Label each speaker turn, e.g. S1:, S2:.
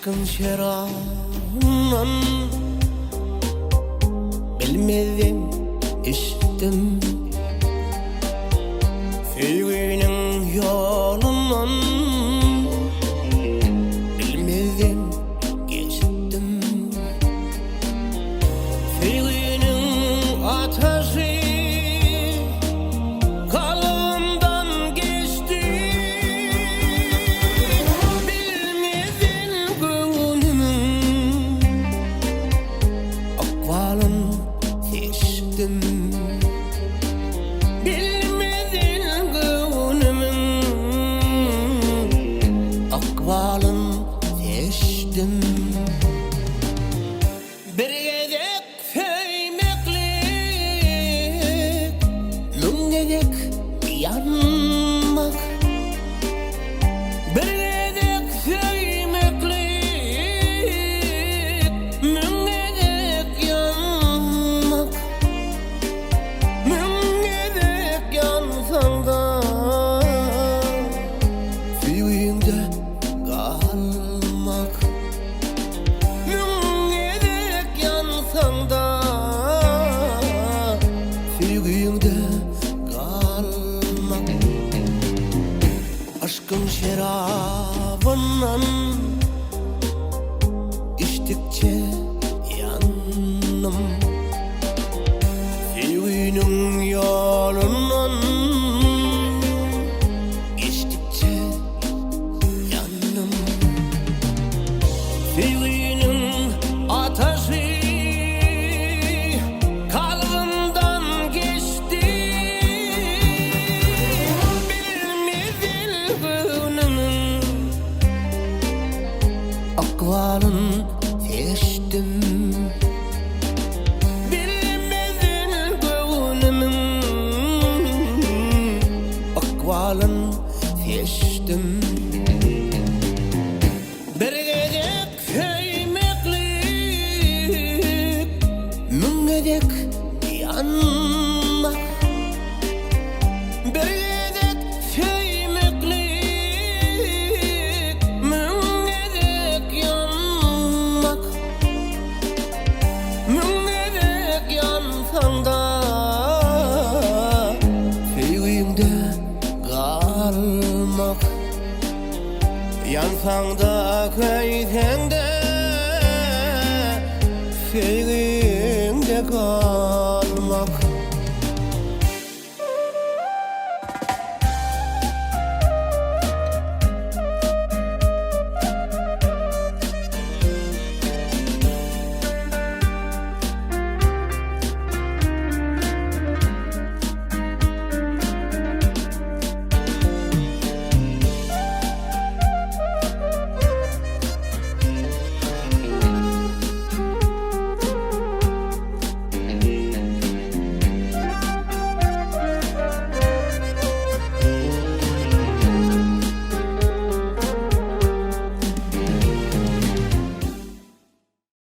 S1: Aşkın şerabından bilmedim, içtim. Sevginin yolundan bilmedim, geçtim. Sevginin ateşi kalbimden geçti. Bilmedin gönlümün akvalını seçtim. Bilmedin gönlümün akvalını seçtim. Bir gedek feymeklik, mün gedek yanmak. Bir gedek feymeklik, mün gedek yanmak. Mün gedek yansan da sevginde kalmak. Yansanda sevginde kalmak. Aşkın şerabından içtikçe yandım. Sevginin yolundan geçtikçe yandım. Sevginin ateşi kalbimden geçti. Bilmedin gönlümün akvalını seçtim. Bilmedin gönlümün akvalını seçtim. Bir gedek feymeklik, mün gedek yanmak. Bir gedek feymeklik, mün gedek yanmak. Mün gedek yansan da sevginde kalmak. Yansan da köyden de sevginde